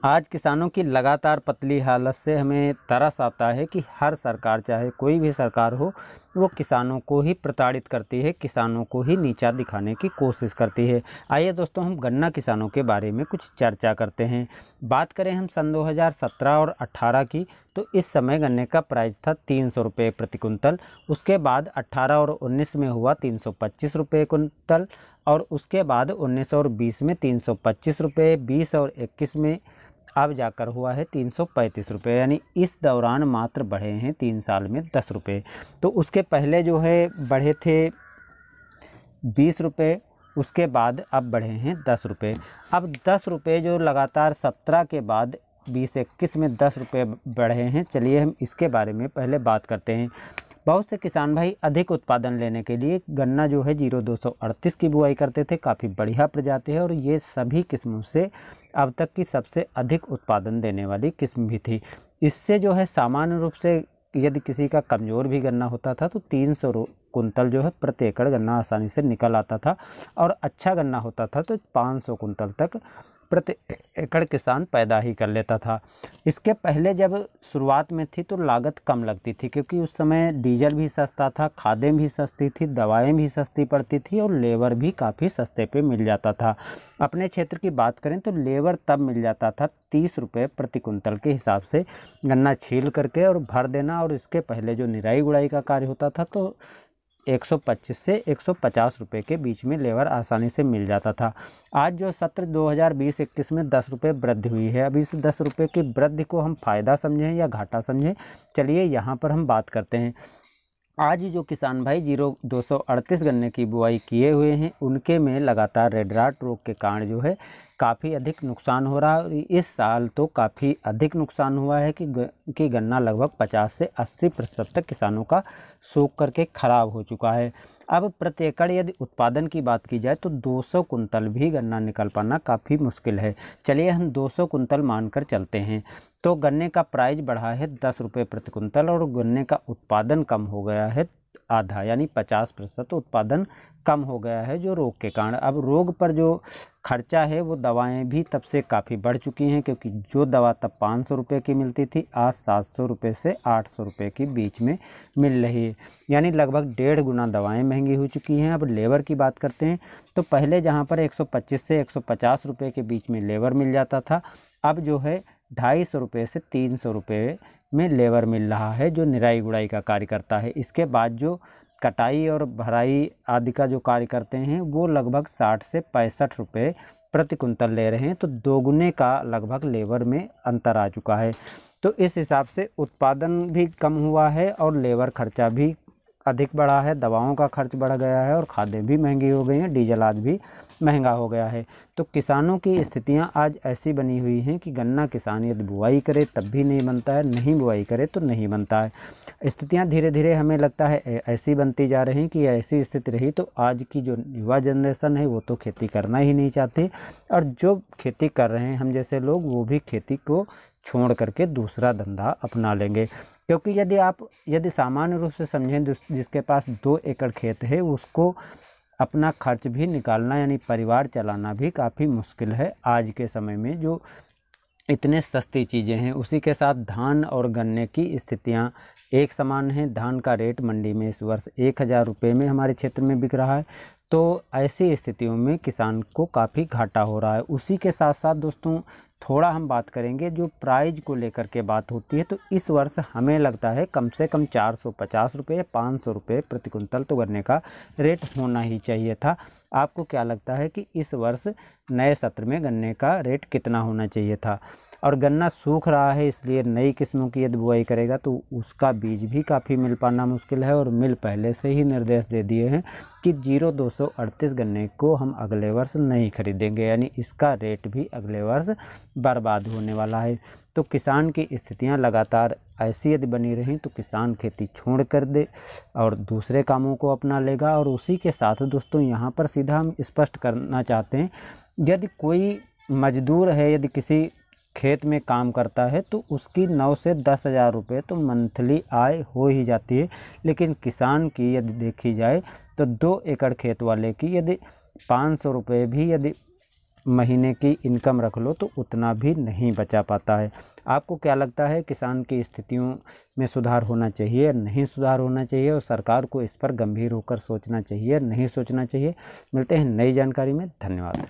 आज किसानों की लगातार पतली हालत से हमें तरस आता है कि हर सरकार, चाहे कोई भी सरकार हो, वो किसानों को ही प्रताड़ित करती है, किसानों को ही नीचा दिखाने की कोशिश करती है। आइए दोस्तों, हम गन्ना किसानों के बारे में कुछ चर्चा करते हैं। बात करें हम सन 2017 और 18 की, तो इस समय गन्ने का प्राइस था 300 रुपये प्रति कुंतल। उसके बाद 18 और 19 में हुआ 325 रुपये कुंतल, और उसके बाद 19 और 20 में 325 रुपये, 20 और 21 में अब जाकर हुआ है 335 रुपये। यानी इस दौरान मात्र बढ़े हैं 3 साल में 10 रुपये। तो उसके पहले जो है बढ़े थे 20 रुपये, उसके बाद अब बढ़े हैं 10 रुपये। अब 10 रुपये जो लगातार 17 के बाद 20-21 में 10 रुपये बढ़े हैं। चलिए हम इसके बारे में पहले बात करते हैं। बहुत से किसान भाई अधिक उत्पादन लेने के लिए गन्ना जो है 0238 की बुआई करते थे। काफ़ी बढ़िया प्रजाति है और ये सभी किस्मों से अब तक की सबसे अधिक उत्पादन देने वाली किस्म भी थी। इससे जो है सामान्य रूप से यदि किसी का कमज़ोर भी गन्ना होता था तो 300 कुंतल जो है प्रति एकड़ गन्ना आसानी से निकल आता था, और अच्छा गन्ना होता था तो 500 कुंतल तक प्रति एकड़ किसान पैदा ही कर लेता था। इसके पहले जब शुरुआत में थी तो लागत कम लगती थी, क्योंकि उस समय डीजल भी सस्ता था, खादें भी सस्ती थी, दवाएं भी सस्ती पड़ती थी और लेबर भी काफ़ी सस्ते पे मिल जाता था। अपने क्षेत्र की बात करें तो लेबर तब मिल जाता था 30 रुपये प्रति कुंतल के हिसाब से, गन्ना छील करके और भर देना। और इसके पहले जो निराई गुड़ाई का कार्य होता था तो 125 से 150 रुपये के बीच में लेबर आसानी से मिल जाता था। आज जो सत्र 2020-21 में 10 रुपये वृद्धि हुई है, अब इस 10 रुपये की वृद्धि को हम फ़ायदा समझें या घाटा समझें, चलिए यहाँ पर हम बात करते हैं। आज जो किसान भाई 0238 गन्ने की बुआई किए हुए हैं, उनके में लगातार रेड राट रोग के कारण जो है काफ़ी अधिक नुकसान हो रहा है। और इस साल तो काफ़ी अधिक नुकसान हुआ है कि गन्ना लगभग 50 से 80% तक किसानों का सूख करके ख़राब हो चुका है। अब प्रति एकड़ यदि उत्पादन की बात की जाए तो 200 कुंतल भी गन्ना निकल पाना काफ़ी मुश्किल है। चलिए हम 200 कुंतल मानकर चलते हैं। तो गन्ने का प्राइस बढ़ा है 10 रुपये प्रति कुंतल और गन्ने का उत्पादन कम हो गया है आधा, यानी 50% उत्पादन कम हो गया है जो रोग के कारण। अब रोग पर जो खर्चा है वो दवाएं भी तब से काफ़ी बढ़ चुकी हैं, क्योंकि जो दवा तब 500 रुपये की मिलती थी आज 700 रुपये से 800 रुपये के बीच में मिल रही है, यानी लगभग 1.5 गुना दवाएं महंगी हो चुकी हैं। अब लेबर की बात करते हैं तो पहले जहां पर 125 से 150 रुपये के बीच में लेबर मिल जाता था, अब जो है 250 रुपये से 300 रुपये में लेबर मिल रहा है जो निराई गुड़ाई का कार्य करता है। इसके बाद जो कटाई और भराई आदि का जो कार्य करते हैं वो लगभग 60 से 65 रुपये प्रति कुंतल ले रहे हैं। तो दोगुने का लगभग लेबर में अंतर आ चुका है। तो इस हिसाब से उत्पादन भी कम हुआ है और लेबर खर्चा भी अधिक बढ़ा है, दवाओं का खर्च बढ़ गया है और खादें भी महंगी हो गई हैं, डीजल आज भी महंगा हो गया है। तो किसानों की स्थितियां आज ऐसी बनी हुई हैं कि गन्ना किसान यदि बुआई करे तब भी नहीं बनता है, नहीं बुआई करे तो नहीं बनता है। स्थितियां धीरे धीरे हमें लगता है ऐसी बनती जा रही हैं कि ऐसी स्थिति रही तो आज की जो युवा जनरेशन है वो तो खेती करना ही नहीं चाहती, और जो खेती कर रहे हैं हम जैसे लोग वो भी खेती को छोड़ करके दूसरा धंधा अपना लेंगे। क्योंकि यदि सामान्य रूप से समझें, जिसके पास 2 एकड़ खेत है उसको अपना खर्च भी निकालना यानी परिवार चलाना भी काफ़ी मुश्किल है आज के समय में, जो इतने सस्ती चीज़ें हैं। उसी के साथ धान और गन्ने की स्थितियां एक समान हैं। धान का रेट मंडी में इस वर्ष 1000 रुपये में हमारे क्षेत्र में बिक रहा है। तो ऐसी स्थितियों में किसान को काफ़ी घाटा हो रहा है। उसी के साथ साथ दोस्तों थोड़ा हम बात करेंगे जो प्राइज को लेकर के बात होती है, तो इस वर्ष हमें लगता है कम से कम 450 रुपये या 500 रुपये प्रति कुंतल तो गन्ने का रेट होना ही चाहिए था। आपको क्या लगता है कि इस वर्ष नए सत्र में गन्ने का रेट कितना होना चाहिए था? और गन्ना सूख रहा है, इसलिए नई किस्मों की यदि बुआई करेगा तो उसका बीज भी काफ़ी मिल पाना मुश्किल है। और मिल पहले से ही निर्देश दे दिए हैं कि 0238 गन्ने को हम अगले वर्ष नहीं खरीदेंगे, यानी इसका रेट भी अगले वर्ष बर्बाद होने वाला है। तो किसान की स्थितियां लगातार ऐसी यदि बनी रहीं तो किसान खेती छोड़ कर दे और दूसरे कामों को अपना लेगा। और उसी के साथ दोस्तों यहाँ पर सीधा हम स्पष्ट करना चाहते हैं, यदि कोई मजदूर है, यदि किसी खेत में काम करता है तो उसकी 9 से 10 हज़ार रुपये तो मंथली आय हो ही जाती है। लेकिन किसान की यदि देखी जाए तो 2 एकड़ खेत वाले की यदि 500 रुपये भी यदि महीने की इनकम रख लो तो उतना भी नहीं बचा पाता है। आपको क्या लगता है, किसान की स्थितियों में सुधार होना चाहिए, नहीं सुधार होना चाहिए, और सरकार को इस पर गंभीर होकर सोचना चाहिए, नहीं सोचना चाहिए? मिलते हैं नई जानकारी में। धन्यवाद।